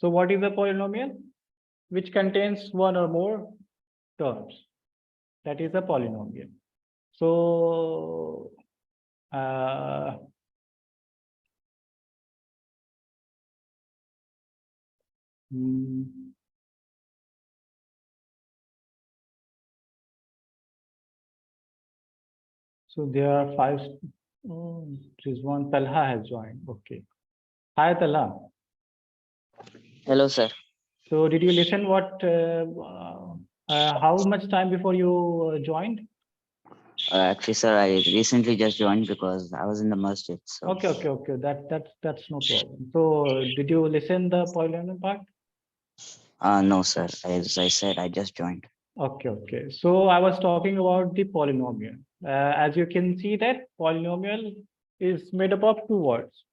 So what is a polynomial? Which contains one or more terms. That is a polynomial. So so there are five. Oh, there is one. Talha has joined. Okay. Hi, Talha. Hello, sir. So did you listen what, how much time before you joined? Actually, sir, I recently just joined because I was in the masjid. So. Okay. That's no problem. So did you listen the polynomial part? No, sir. As I said, I just joined. Okay. So I was talking about the polynomial. As you can see that polynomial is made up of two words.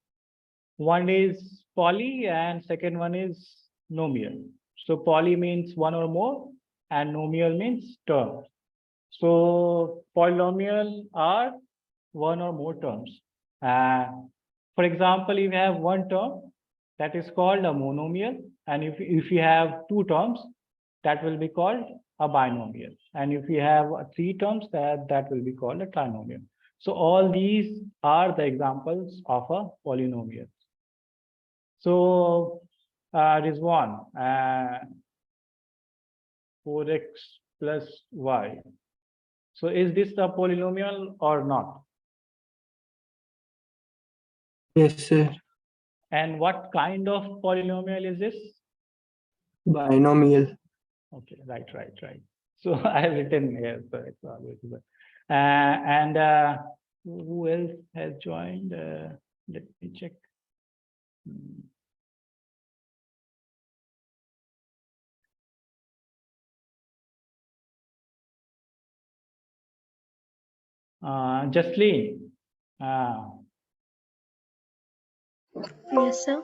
One is poly and second one is nomial. So poly means one or more and nomial means term. So polynomial are one or more terms. For example, if you have one term, that is called a monomial. And if you have two terms, that will be called a binomial. And if you have three terms, that will be called a trinomial. So all these are the examples of a polynomial. So it is 4x plus y. So is this a polynomial or not? Yes, sir. And what kind of polynomial is this? Binomial. Okay, right. So I have written here. So it's always and who else has joined? Let me check. Jasleen. Yes, sir.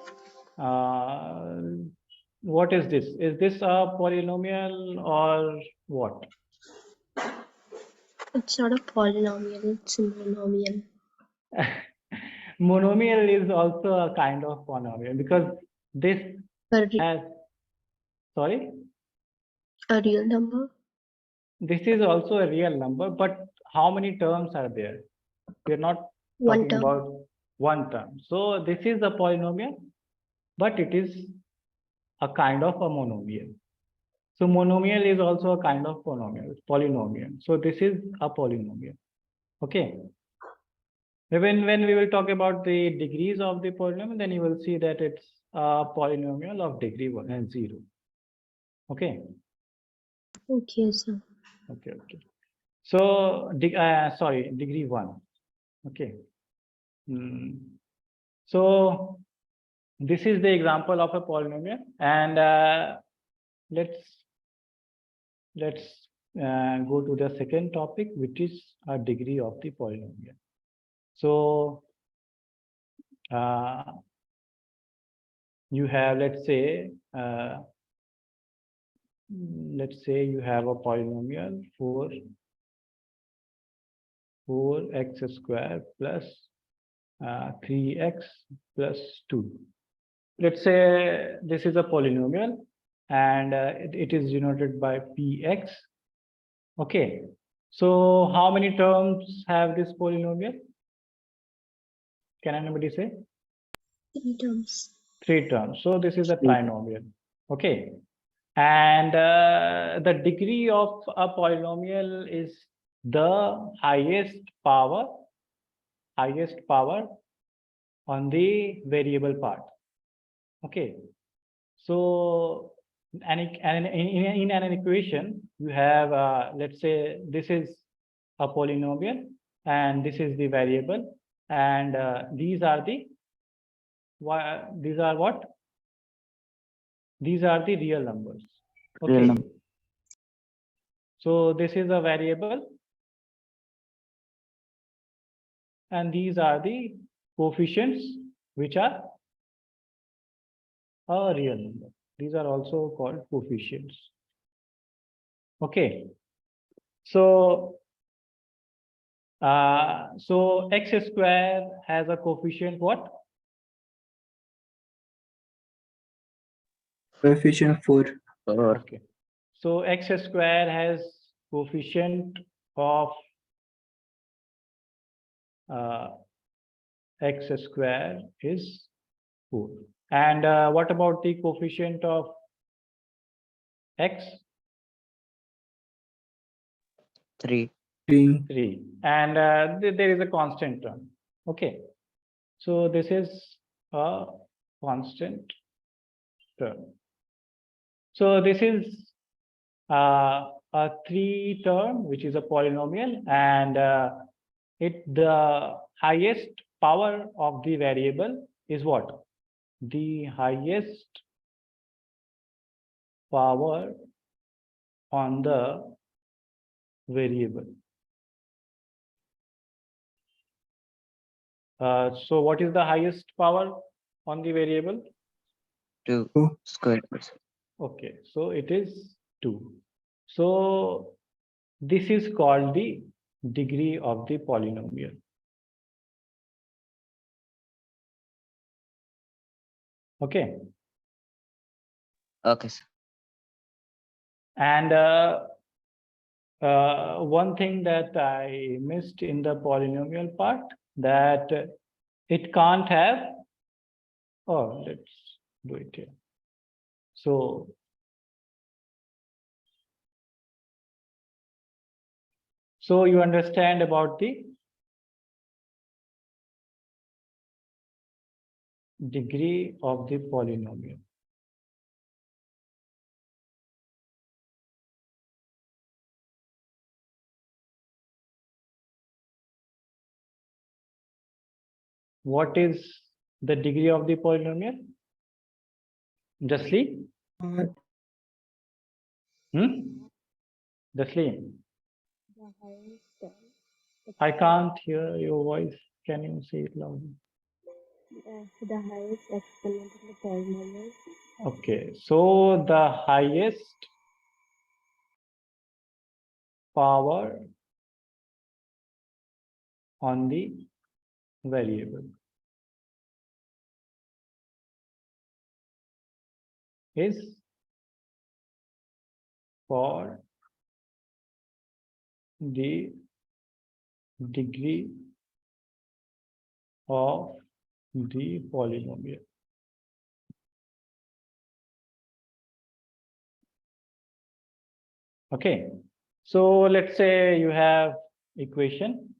What is this? Is this a polynomial or what? It's not a polynomial, it's a monomial. Monomial is also a kind of polynomial because this has, sorry? A real number? This is also a real number, but how many terms are there? We're not talking about one term. So this is a polynomial, but it is a kind of a monomial. So monomial is also a kind of polynomial. So this is a polynomial. Okay. When we will talk about the degrees of the polynomial, then you will see that it's a polynomial of degree 1 and 0. Okay. Okay, sir. Okay. So degree 1. Okay. So this is the example of a polynomial, and let's go to the second topic, which is a degree of the polynomial. So you have, let's say you have a polynomial 4x squared plus 3x plus 2. Let's say this is a polynomial and it is denoted by px. Okay. So how many terms have this polynomial? Can anybody say? 3 terms. 3 terms. So this is a trinomial. Okay. And the degree of a polynomial is the highest power on the variable part. Okay. So in an equation, you have, let's say this is a polynomial and this is the variable, and these are the what? These are the real numbers. Okay. Real number. So this is a variable, and these are the coefficients which are a real number. These are also called coefficients. Okay. So x square has a coefficient what? Coefficient 4. Or Okay. So x square has coefficient of x square is 4. And what about the coefficient of x? 3. 3. 3. And there is a constant term. Okay. So this is a constant term. So this is a 3 term, which is a polynomial, and the highest power of the variable is what? The highest power on the variable. So what is the highest power on the variable? 2 2. squared. Okay, so it is 2. So this is called the degree of the polynomial. Okay. Okay, sir. And one thing that I missed in the polynomial part, that it can't have, oh, let's do it here. So you understand about the degree of the polynomial. What is the degree of the polynomial? Jasleen? Jasleen? The highest, I can't hear your voice. Can you say it louder? the highest exponent of the polynomial. Okay, so the highest power on the variable is for the degree of the polynomial. Okay, so let's say you have equation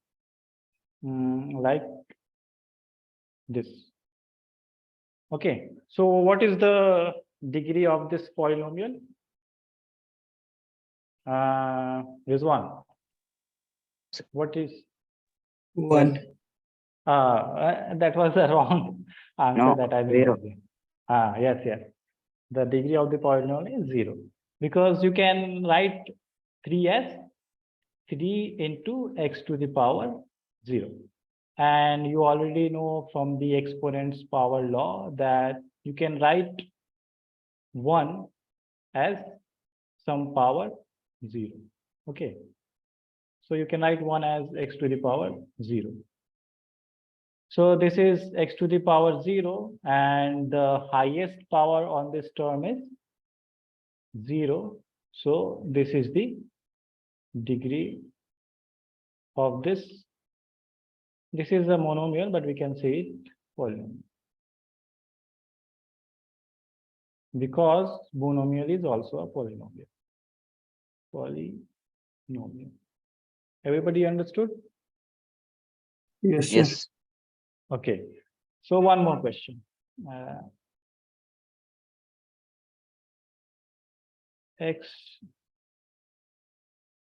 like this. Okay, so what is the degree of this polynomial? Rizwan, what is? 1. Yes. That was the wrong answer No, that I 0. made. Yes, yes. The degree of the polynomial is 0, because you can write 3 as 3 into x to the power 0. And you already know from the exponent's power law that you can write 1 as some power 0. Okay. So you can write 1 as x to the power 0. So this is x to the power 0, and the highest power on this term is 0. So this is the degree of this. This is a monomial, but we can say it polynomial, because monomial is also a polynomial. Polynomial. Everybody understood? Yes, sir. Yes. Okay. So one more question. X,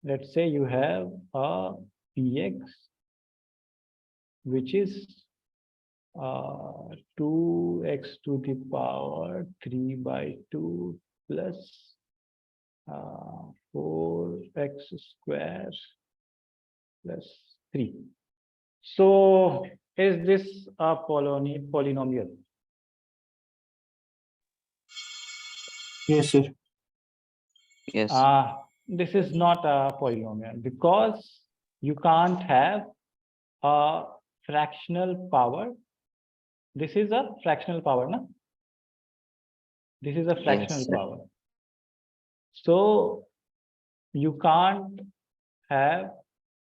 let's say you have a px which is 2x to the power 3/2 plus 4x square plus 3. So is this a polynomial? Yes, sir. Yes. This is not a polynomial, because you can't have a fractional power. This is a fractional power, no? This is a fractional sir. power. So you can't have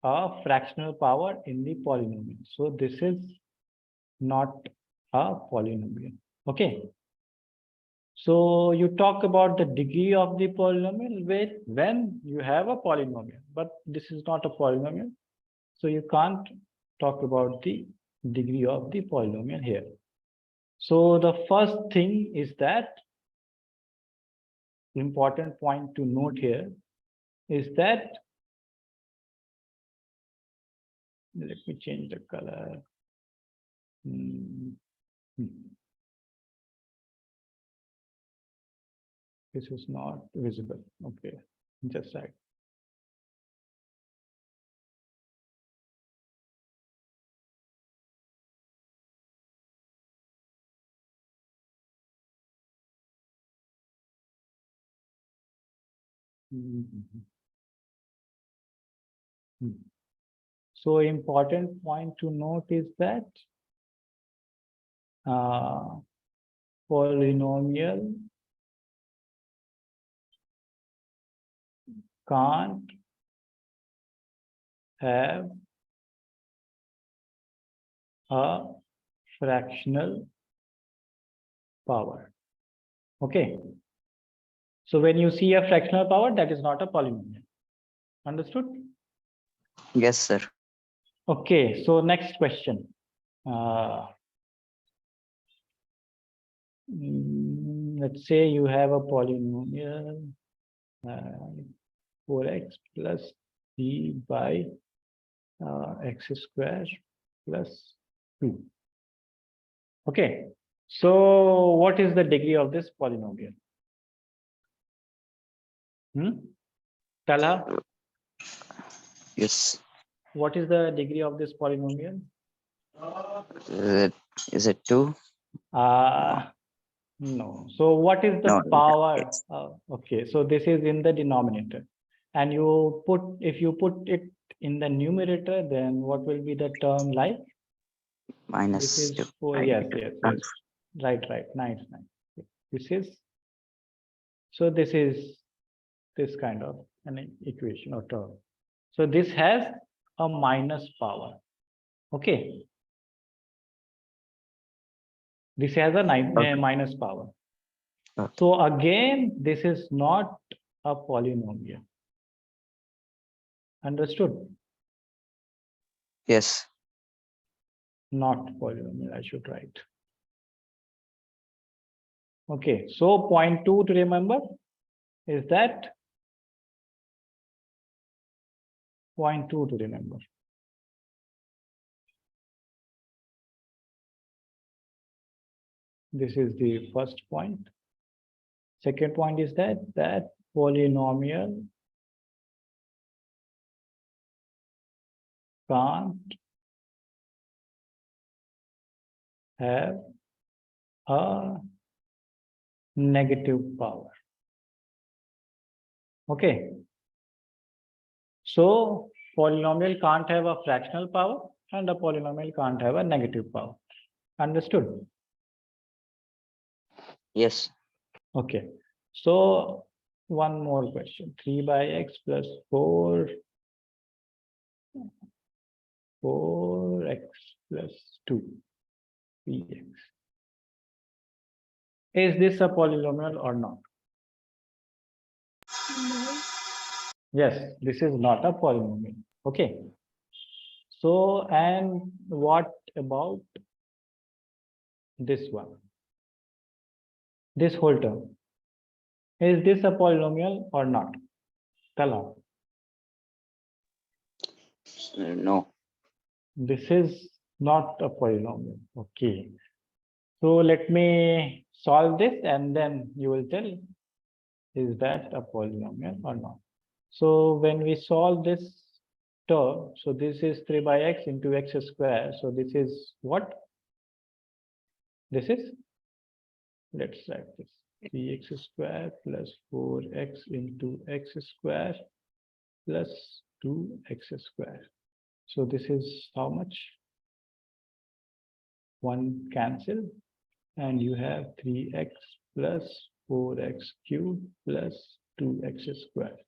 a fractional power in the polynomial. So this is not a polynomial. Okay. So you talk about the degree of the polynomial when you have a polynomial, but this is not a polynomial. So you can't talk about the degree of the polynomial here. So the first thing is that important point to note here is that, let me change the color. This is not visible. Okay, just right. So important point to note is that polynomial can't have a fractional power. Okay. So when you see a fractional power, that is not a polynomial. Understood? Yes, sir. Okay. So next question. Let's say you have a polynomial 4x plus b by x square plus 2. Okay. So what is the degree of this polynomial? Talha, Yes. what is the degree of this polynomial? Is it 2? No. So what is the No, power? Okay, so this is in the denominator. And you put, if you put it in the numerator, then what will be the term like? minus This is 2. for, yes. Right. Nice. This is, so this is this kind of an equation or term. So this has a minus power. Okay. This has a minus power. Okay. So again, this is not a polynomial. Understood? Yes. Not polynomial, I should write. Okay, so point 2 to remember is that point 2 to remember. This is the first point. Second point is that polynomial can't have a negative power. Okay. So polynomial can't have a fractional power and a polynomial can't have a negative power. Understood? Yes. Okay. So one more question. 3 by x plus 4x plus 2 px. Is this a polynomial or not? No. Yes, this is not a polynomial. Okay. So, and what about this one? This whole term. Is this a polynomial or not? Tell us. No. This is not a polynomial. Okay. So let me solve this and then you will tell, is that a polynomial or not? So when we solve this term, so this is 3 by x into x square. So this is what? This is, let's write this, 3x square plus 4x into x square plus 2x square. So this is how much? 1 cancel and you have 3x plus 4x cubed plus 2x squared.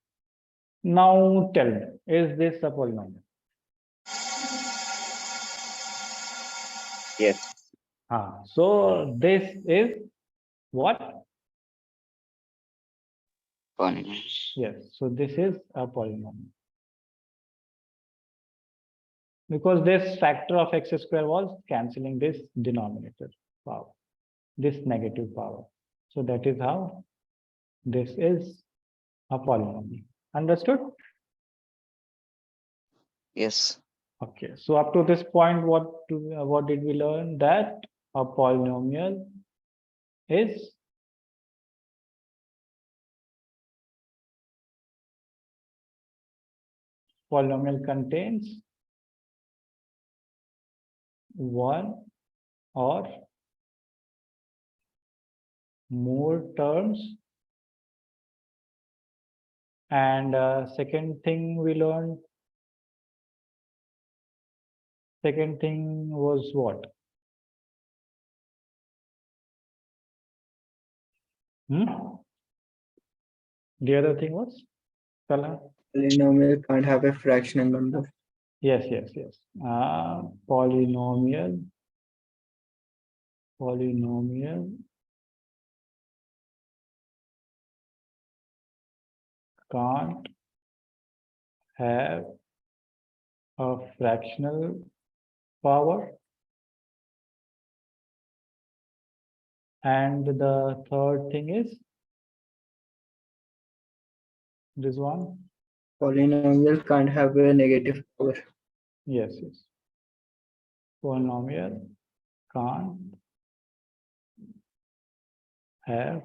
Now tell me, is this a polynomial? Yes. So this is what? Polynomial. Yes, so this is a polynomial. Because this factor of x square was cancelling this denominator power, this negative power. So that is how this is a polynomial. Understood? Yes. Okay, so up to this point, what did we learn? That a polynomial is contains one or more terms. And second thing was what? The other thing was? Salah? Polynomial can't have a fractional number. Yes. Polynomial can't have a fractional power. And the third thing is this one. Polynomial can't have a negative power. Yes. Polynomial can't have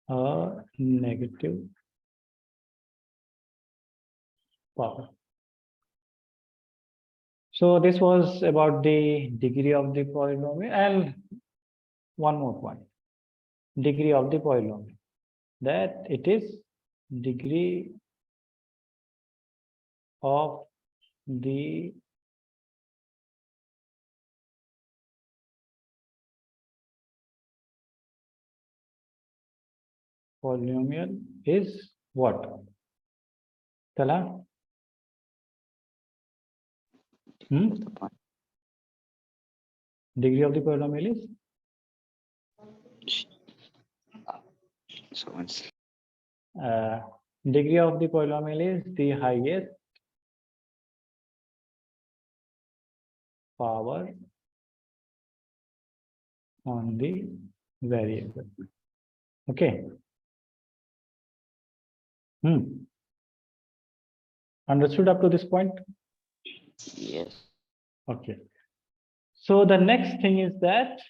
a negative power. So this was about the degree of the polynomial. And one more point, degree of the polynomial, that it is degree of the polynomial is what? Tala? Degree of the polynomial is? So once. Degree of the polynomial is the highest power on the variable. Okay. Understood up to this point? Yes. Okay. So the next thing is that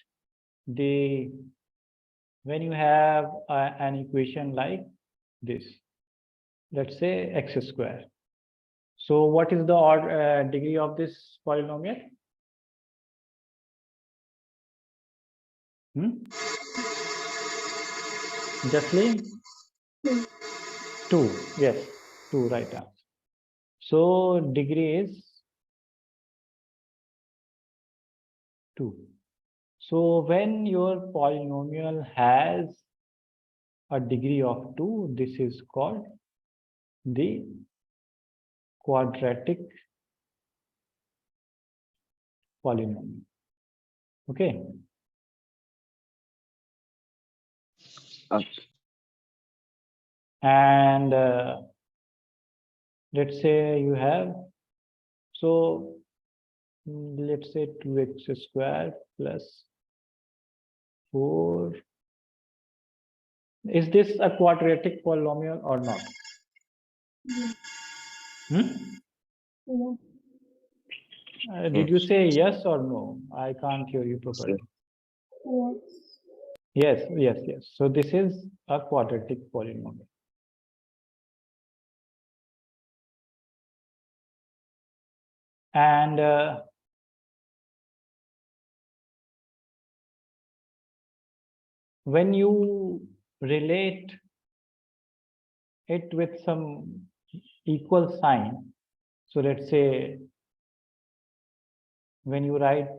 when you have an equation like this, let's say x square. So what is the degree of this polynomial? Justly? 2. Yes, 2, right answer. So degree is 2. So when your polynomial has a degree of 2, this is called the quadratic polynomial. Okay. Okay. And let's say you have, so let's say 2x squared plus 4. Is this a quadratic polynomial or not? Did you say yes or no? I can't hear you properly. Yes. So this is a quadratic polynomial. And when you relate it with some equal sign, so let's say when you write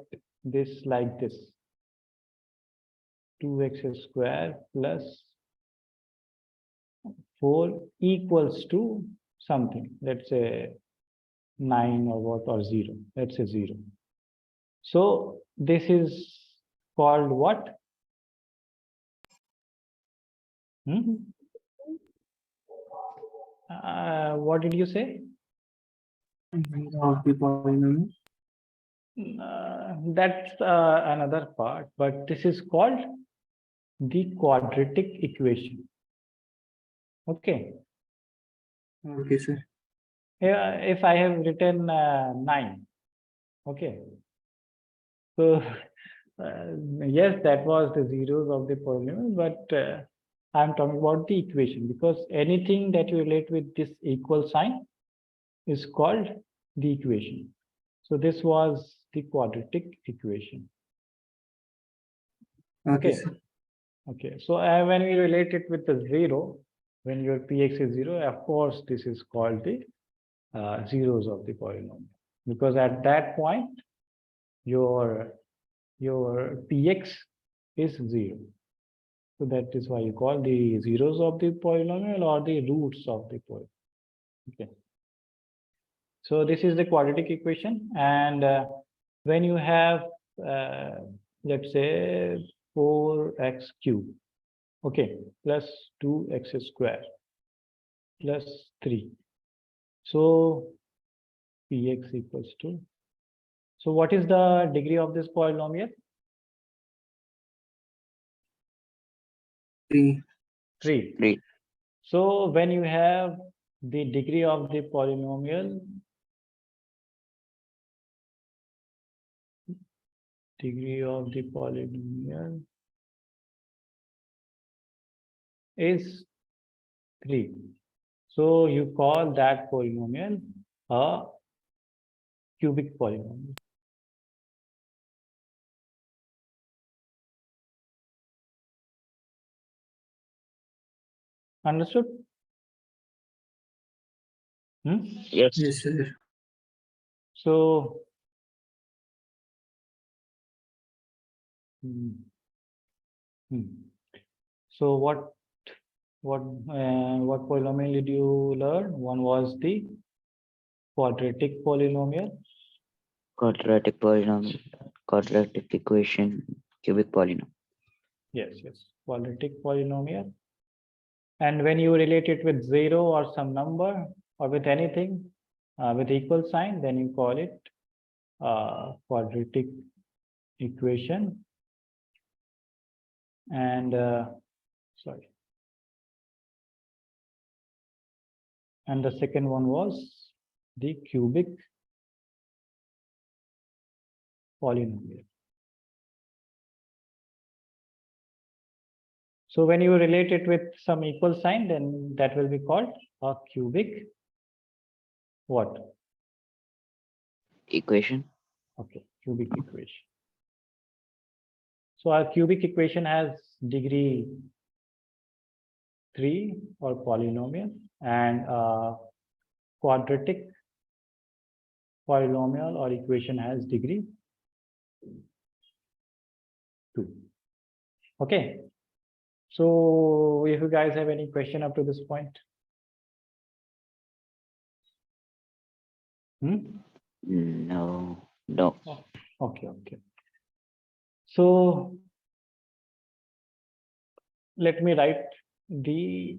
this like this, 2x square plus 4 equals to something. Let's say 9 or what, or 0. Let's say 0. So this is called what? What did you say? Zero of the polynomial. That's another part, but this is called the quadratic equation. Okay. Okay, sir. If I have written 9, okay. So yes, that was the zeros of the polynomial, but I'm talking about the equation, because anything that you relate with this equal sign is called the equation. So this was the quadratic equation. Okay, Okay. sir. Okay. So when we relate it with the 0, when your px is 0, of course, this is called the zeros of the polynomial, because at that point, your px is 0. So that is why you call the zeros of the polynomial or the roots of the polynomial. Okay. So this is the quadratic equation, and when you have let's say 4x cubed, okay, plus 2x square plus 3. So px equals to. So what is the degree of this polynomial? 3. 3. 3. So when you have the degree of the polynomial, is 3. So you call that polynomial a cubic polynomial. Understood? Yes. Yes, sir. So so what polynomial did you learn? One was the quadratic polynomial. Quadratic polynomial, quadratic equation, cubic polynomial. Yes, quadratic polynomial. And when you relate it with 0 or some number or with anything with equal sign, then you call it quadratic equation. And and the second one was the cubic polynomial. So when you relate it with some equal sign, then that will be called a cubic what? Equation. Okay, cubic equation. So our cubic equation has degree 3 or polynomial, and quadratic polynomial or equation has degree 2. Okay. So if you guys have any question up to this point. No. No. Okay. So let me write the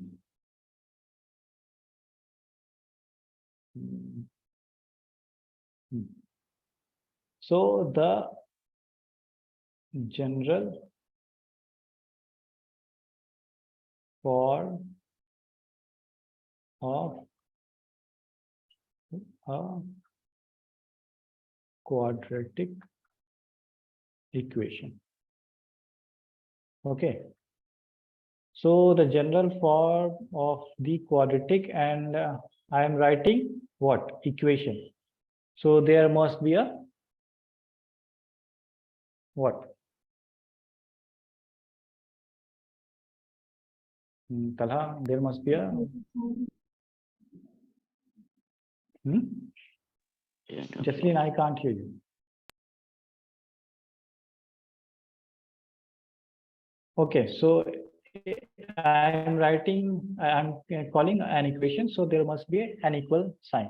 so the general form of a quadratic equation. Okay. So the general form of the quadratic, and I am writing what? Equation. So there must be a what? Talha, there must be a Jaslin, I can't hear you. Okay, so I'm calling an equation, so there must be an equal sign.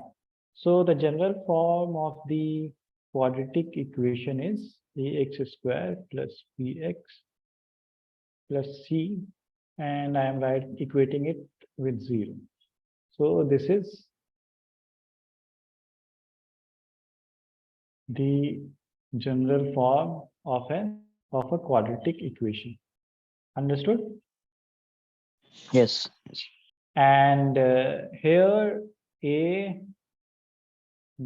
So the general form of the quadratic equation is ax square plus bx plus c, and I am equating it with 0. So this is the general form of a quadratic equation. Understood? Yes. And here a,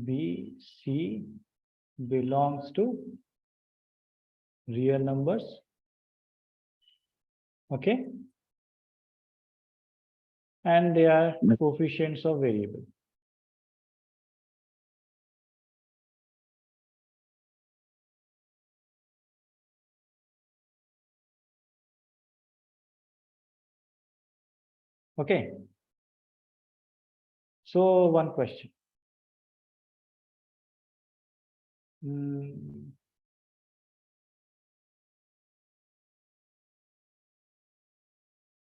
b, c belongs to real numbers. Okay, and they are coefficients of variable. Okay, so one question.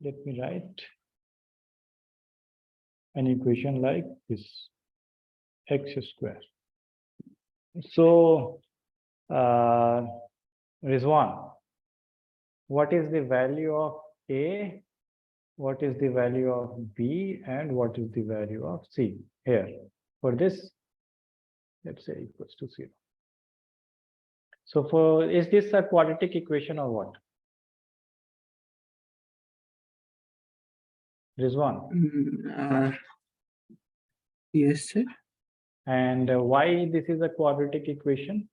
Let me write an equation like this, x square. So Rizwan, what is the value of a, what is the value of b, and what is the value of c here? For this, let's say equals to 0. So for, is this a quadratic equation or what? Rizwan. Yes, sir. And why this is a quadratic equation?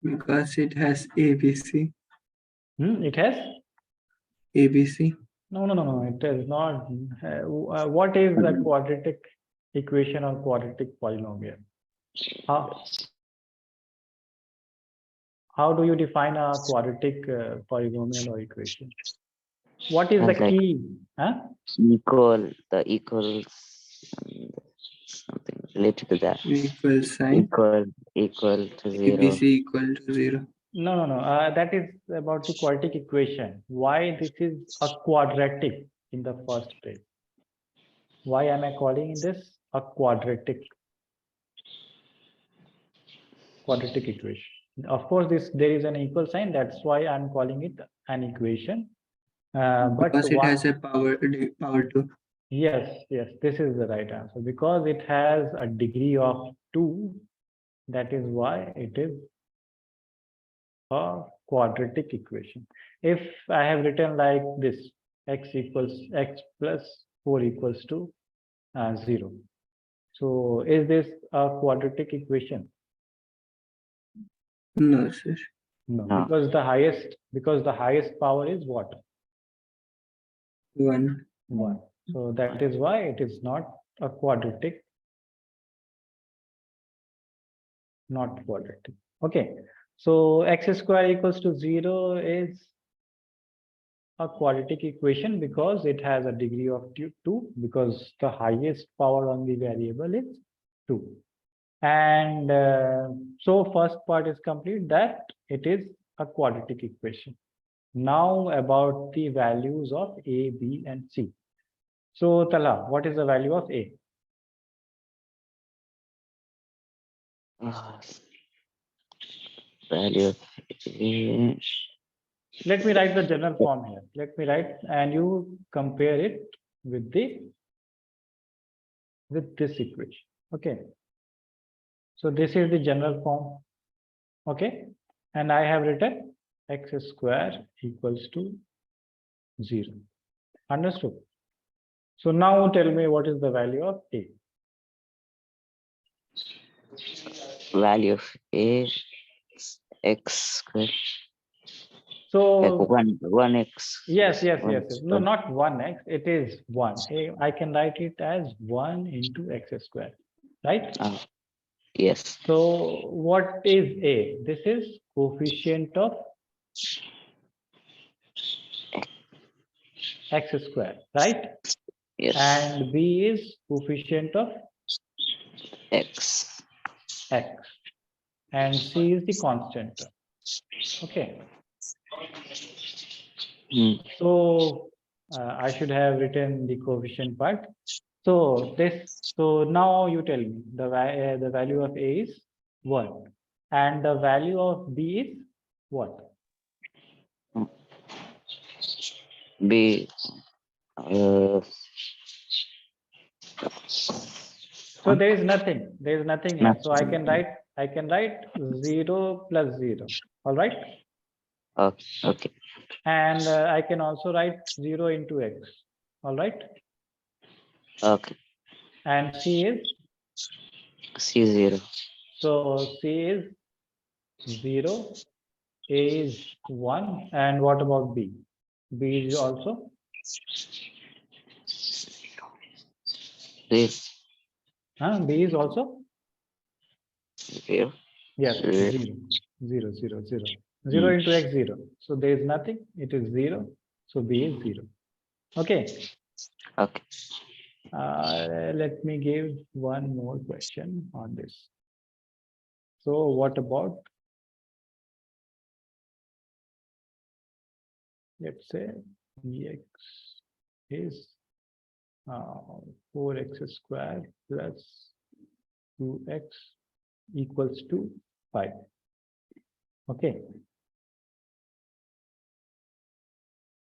Because it has ABC. It has? ABC. No, it is not. What is a quadratic equation or quadratic polynomial? How do you define a quadratic polynomial or equation? What is the Like key? Huh? the equals, something related to that. Equal sign. Equal to 0. ABC equal to 0. No. That is about the quadratic equation. Why this is a quadratic in the first place? Why am I calling this a quadratic equation? Of course, there is an equal sign. That's why I'm calling it an equation. But because it has a power 2. Yes, this is the right answer. Because it has a degree of 2, that is why it is a quadratic equation. If I have written like this, x plus 4 equals to 0. So is this a quadratic equation? No, sir. No, No. because the highest power is what? 1. 1. So that is why it is not a quadratic. Not quadratic. Okay. So x square equals to 0 is a quadratic equation because it has a degree of 2, because the highest power on the variable is 2. And so first part is complete, that it is a quadratic equation. Now about the values of a, b, and c. So Talha, what is the value of a? Value of a. Let me write the general form here. Let me write, and you compare it with this equation. Okay. So this is the general form. Okay. And I have written x square equals to 0. Understood? So now tell me what is the value of a. Value of a x squared. So Like 1x. yes. No, not 1x. It is 1. I can write it as 1 into x square, right? Yes. So what is a? This is coefficient of x square, right? Yes. And b is coefficient of X. and c is the constant term. Okay. Hmm. So I should have written the coefficient part. So now you tell me the value of A is 1 and the value of B is what? B. So there is nothing here. So I Nothing. can write 0 plus 0. All right. Okay. And I can also write 0 into x. All right. Okay. And C is? C0. So C is 0, A is 1. And what about B? B is also? B is also? 0. Yes, 0. 0, 0, 0. 0 into x, 0. So there is nothing. It is 0. So B is 0. Okay. Okay. Let me give one more question on this. So what about, let's say, x is 4x squared plus 2x equals to 5. Okay.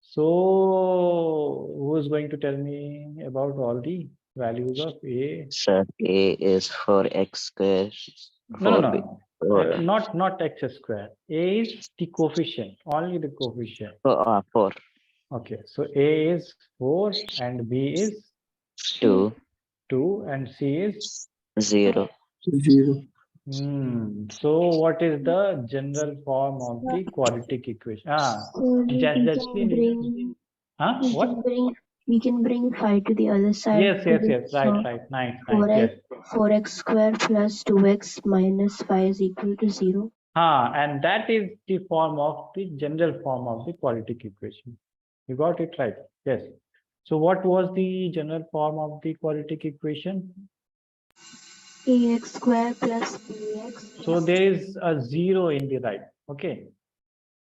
So who is going to tell me about all the values of A? Sir, A is 4x square. No. Not x square. A is the coefficient, only the coefficient. 4. Okay, so A is 4 and B is 2. 2 and C is 0. 0. So what is the general form of the quadratic equation? So we Just can bring what? we can bring 5 to the other side. Yes. Right. Nice. 4x, Yes. 4x squared plus 2x minus 5 is equal to 0. And that is the form of the general form of the quadratic equation. You got it right. Yes. So what was the general form of the quadratic equation? ax squared plus bx. So there is a 0 in the right. Okay.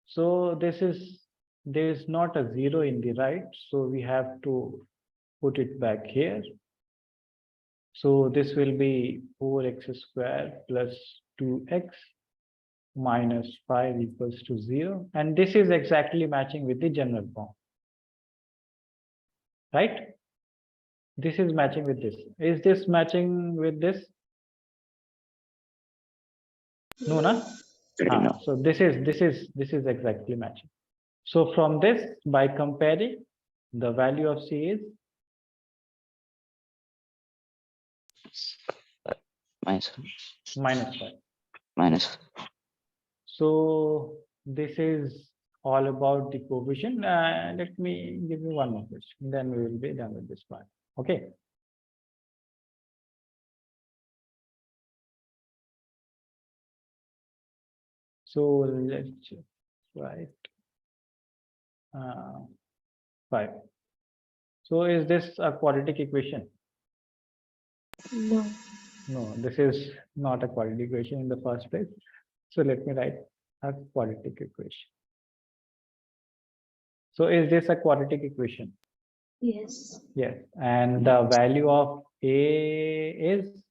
So there is not a 0 in the right. So we have to put it back here. So this will be 4x squared plus 2x minus 5 equals to 0. And this is exactly matching with the general form. Right? This is matching with this. Is this matching with this? No, na? No. So this is exactly matching. So from this, by comparing, the value of C is Minus. -5. Minus. So this is all about the coefficient. Let me give you one more question. Then we will be done with this part. Okay. So let's just write 5. So is this a quadratic equation? No. No, this is not a quadratic equation in the first place. So let me write a quadratic equation. So is this a quadratic equation? Yes. Yes. And the value of A is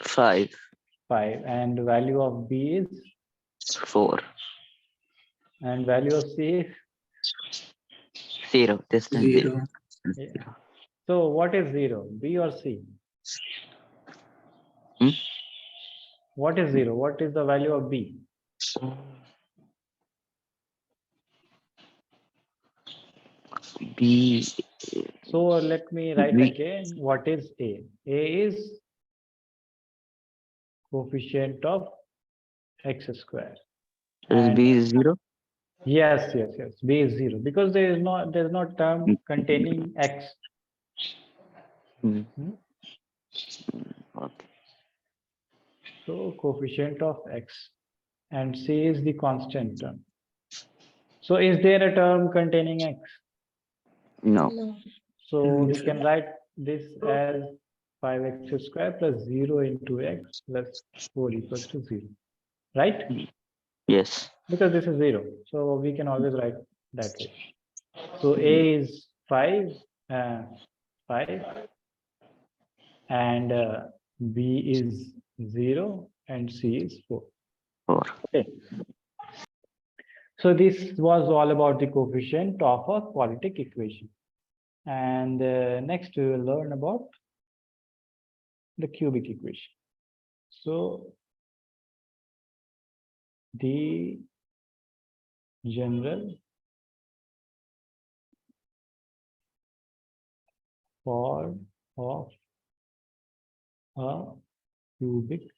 5. 5 and the value of B is 4. and value of C is 0. Distance 0. 0. yeah. So what is 0? B or C? What is 0? What is the value of B? B. So let me write B. again. What is A? A is coefficient of x square. Is B 0? Yes. B is 0 because there is no term containing x. Okay. So coefficient of x and C is the constant term. So is there a term containing x? No. So we can write this as 5x square plus 0 into x plus 4 equals to 0. Right? Yes. because this is 0. So we can always write that way. So A is 5, 5, and B is 0, and C is 4. 4. Okay. So this was all about the coefficient of a quadratic equation. And next we will learn about the cubic equation. So the general form of a cubic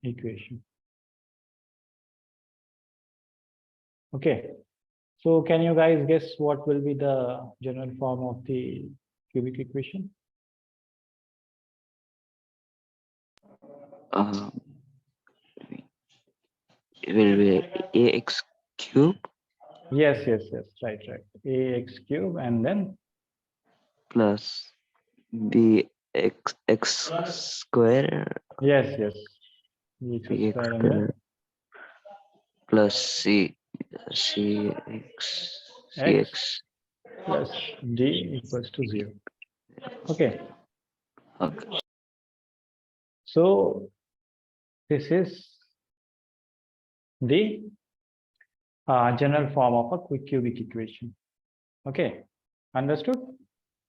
equation. Okay. So can you guys guess what will be the general form of the cubic equation? It will be ax cube Yes, right. Ax cube, and then plus bx square yes, bx bx square, and then square plus cx x plus d equals to 0. Okay. Okay. So this is the general form of a cubic equation. Okay, understood?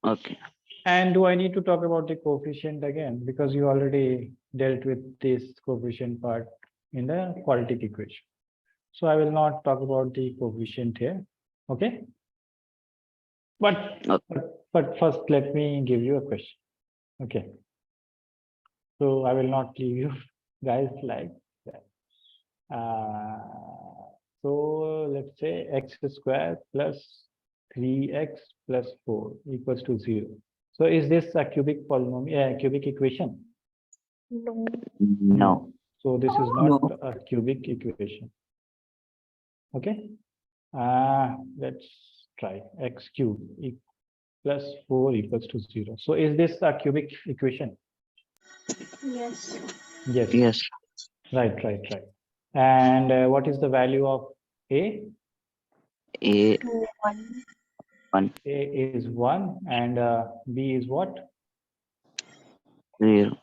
Okay. And do I need to talk about the coefficient again? Because you already dealt with this coefficient part in the quadratic equation. So I will not talk about the coefficient here. Okay. But first, let me give you a question. Okay. So I will not leave you guys like that. So let's say x squared plus 3x plus 4 equals to 0. So is this a cubic polynomial, cubic equation? No. No. So this is not a cubic equation. Okay. Let's try x cube plus 4 equals to 0. So is this a cubic equation? Yes. Yes. Right. And what is the value of A? A 2, 1. A is 1, and B is what? 0.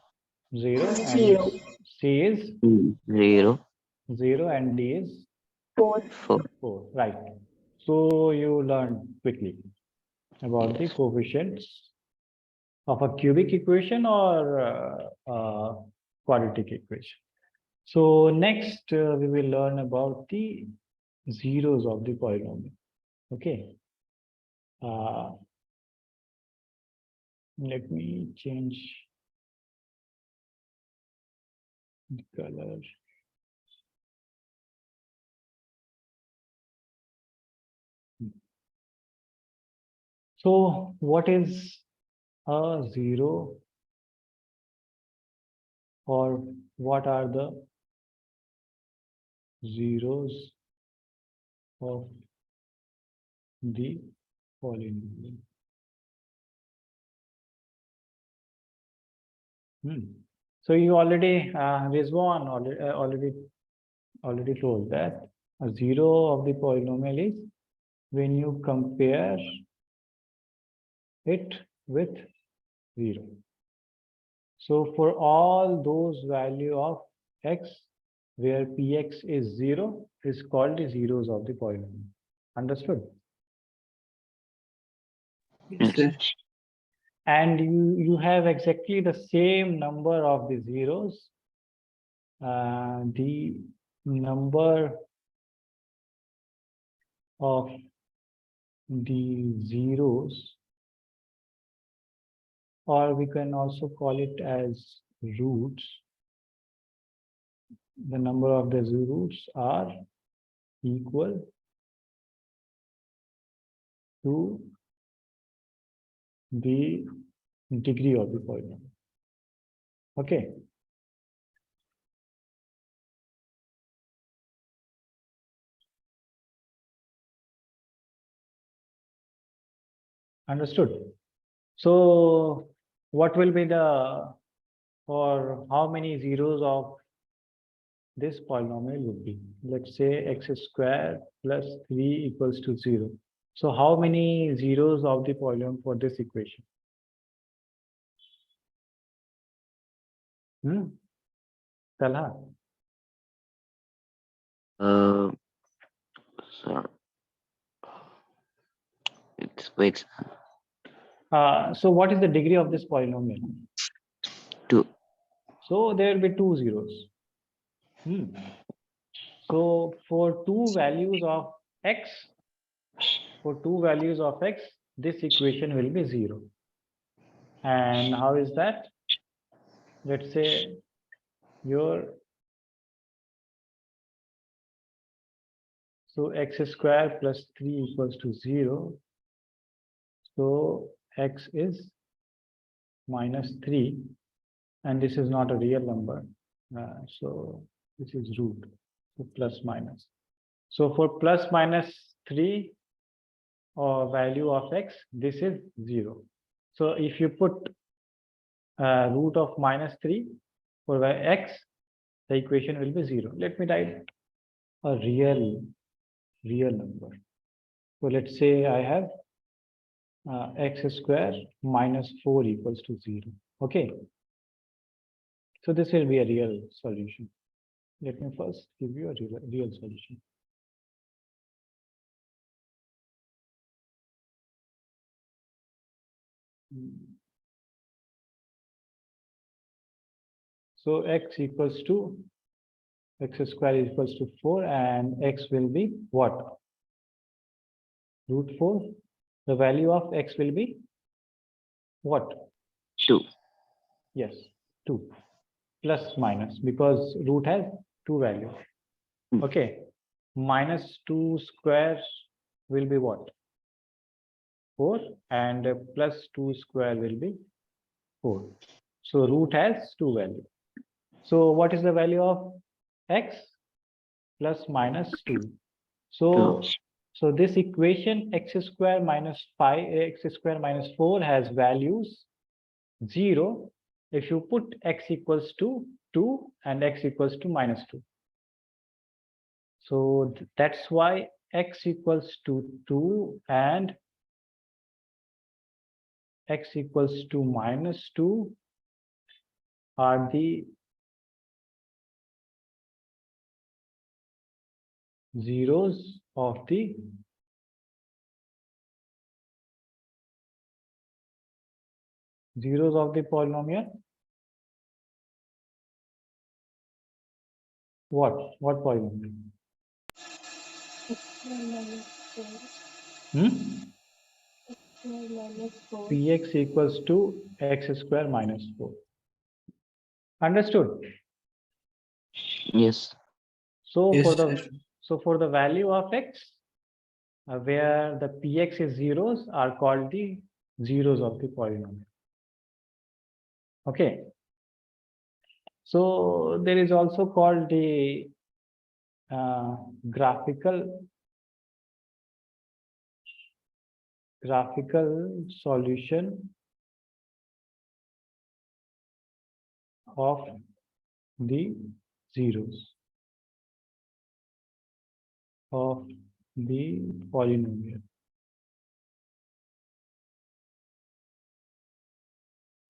0, and 0. C is 0. 0, and D is 4. 4. Right. So you learned quickly about the coefficients of a cubic equation or quadratic equation. So next we will learn about the zeros of the polynomial. Okay. Let me change the color. So what is a zero, or what are the zeros of the polynomial? So you already, Rizwan already told that a zero of the polynomial is when you compare it with 0. So for all those value of x where px is 0 is called the zeros of the polynomial. Understood? Yes, sir. And you have exactly the same number of the zeros. The number of the zeros, or we can also call it as roots. The number of the roots are equal to the degree of the polynomial. Okay. Understood. So what will be the, or how many zeros of this polynomial would be. Let's say x square plus 3 equals to 0. So how many zeros of the polynomial for this equation? Talha? Sorry. Wait. So what is the degree of this polynomial? 2. So there will be 2 zeros. So for two values of x, this equation will be 0. And how is that? Let's say so x square plus 3 equals to 0. So x is minus 3, and this is not a real number. So this is root, so plus minus. So for plus minus 3 or value of x, this is 0. So if you put root of minus 3 for x, the equation will be 0. Let me write a real number. So let's say I have x square minus 4 equals to 0. Okay. So this will be a real solution. Let me first give you a real solution. So x square equals to 4, and x will be what? Root 4. The value of x will be what? 2. Yes, 2. Plus minus, because root has 2 values. Okay. Minus 2 square will be what? 4, and plus 2 square will be 4. So root has 2 values. So what is the value of x? Plus minus 2. So this equation x square minus 4 has values 0 if you put x equals to 2 and x equals to minus 2. So that's why x equals to 2 and x equals to minus 2 are the zeros of the polynomial. What polynomial? Px equals to x square minus 4. Understood? Yes. So Yes, for the value of x, where the px is zeros, are called the zeros of the polynomial. Okay. So there is also called the graphical solution of the zeros of the polynomial.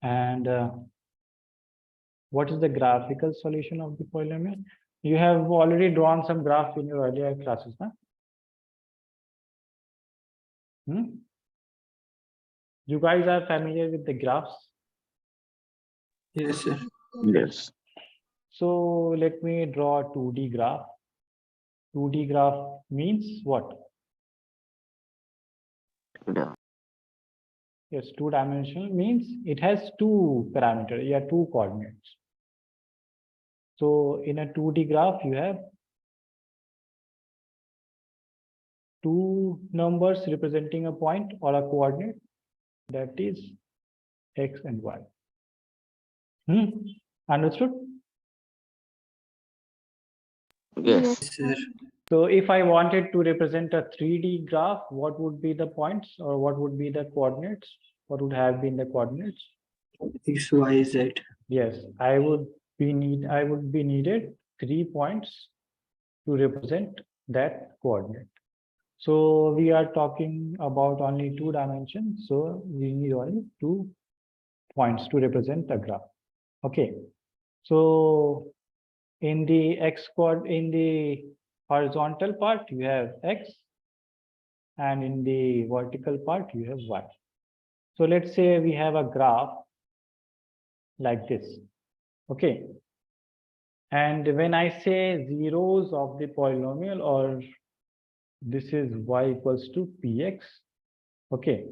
And what is the graphical solution of the polynomial? You have already drawn some graph in your earlier classes, huh? You guys are familiar with the graphs? yes, sir. Yes. So let me draw a 2D graph. 2D graph means what? Yes, 2-dimensional means it has 2 parameters, yeah, 2 coordinates. So in a 2D graph, you have 2 numbers representing a point or a coordinate, that is x and y. Understood? Yes. Yes, sir. So if I wanted to represent a 3D graph, what would be the points, or what would be the coordinates? What would have been the coordinates? X, Y, Z. Yes, I would be needed 3 points to represent that coordinate. So we are talking about only 2 dimensions. So we need only 2 points to represent the graph. Okay. So in the in the horizontal part, you have x, and in the vertical part, you have y. So let's say we have a graph like this. Okay. And when I say zeros of the polynomial, or this is y equals to px. Okay.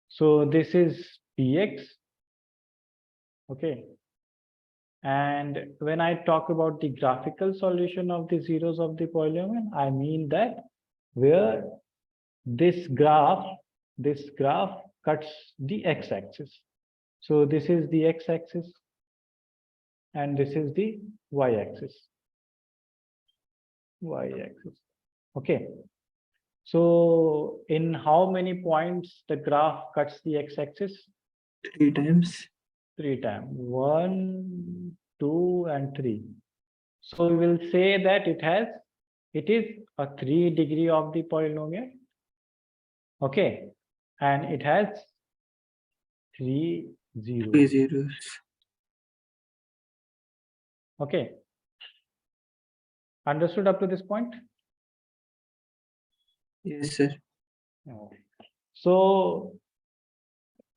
So this is px. Okay. And when I talk about the graphical solution of the zeros of the polynomial, I mean that where this graph cuts the x-axis. So this is the x-axis and this is the y-axis. Y-axis. Okay. So in how many points the graph cuts the x-axis? 3 times. 3 times. 1, 2, and 3. So we will say that it is a 3-degree of the polynomial. Okay. And it has 3 zeros. 3 zeros. Okay. Understood up to this point? Yes, sir. So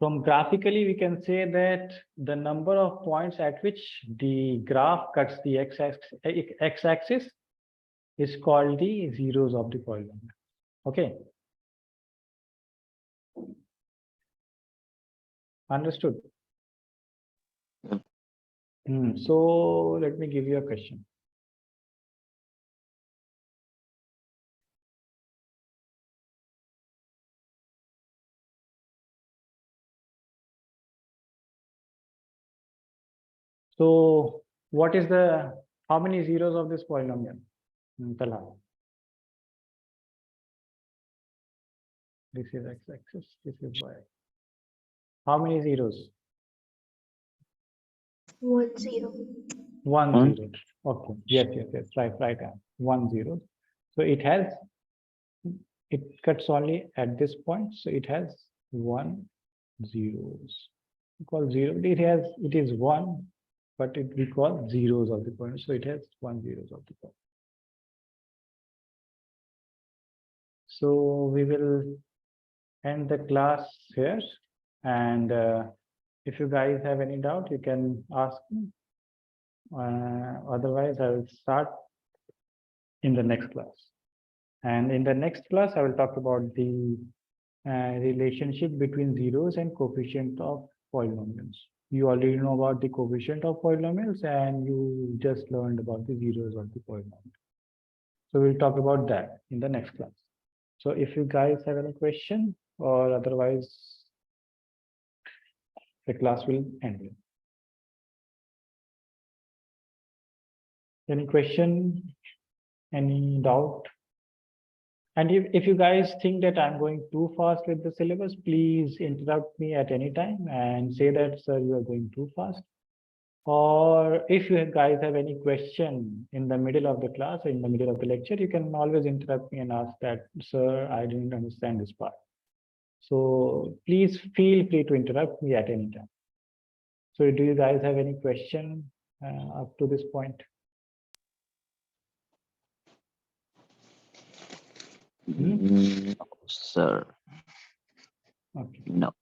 from graphically, we can say that the number of points at which the graph cuts the x-axis is called the zeros of the polynomial. Okay. Understood? Yep. So let me give you a question. So what is how many zeros of this polynomial? Talha. This is x-axis, this is y. How many zeros? 1 0. 1 One. 0. Okay. Yes. Right. 1 0. So it cuts only at this point. So it has 1 zeros. We call 0. It is 1, but we call zeros of the point. So it has 1 zeros of the point. So we will end the class here. And if you guys have any doubt, you can ask me. Otherwise, I will start in the next class. And in the next class, I will talk about the relationship between zeros and coefficient of polynomials. You already know about the coefficient of polynomials, and you just learned about the zeros of the polynomial. So we'll talk about that in the next class. So if you guys have any question, or otherwise, the class will end here. Any question? Any doubt? And if you guys think that I'm going too fast with the syllabus, please interrupt me at any time and say that, sir, you are going too fast. Or if you guys have any question in the middle of the class, or in the middle of the lecture, you can always interrupt me and ask that, sir, I didn't understand this part. So please feel free to interrupt me at any time. So do you guys have any question up to this point? No, sir. Okay. No.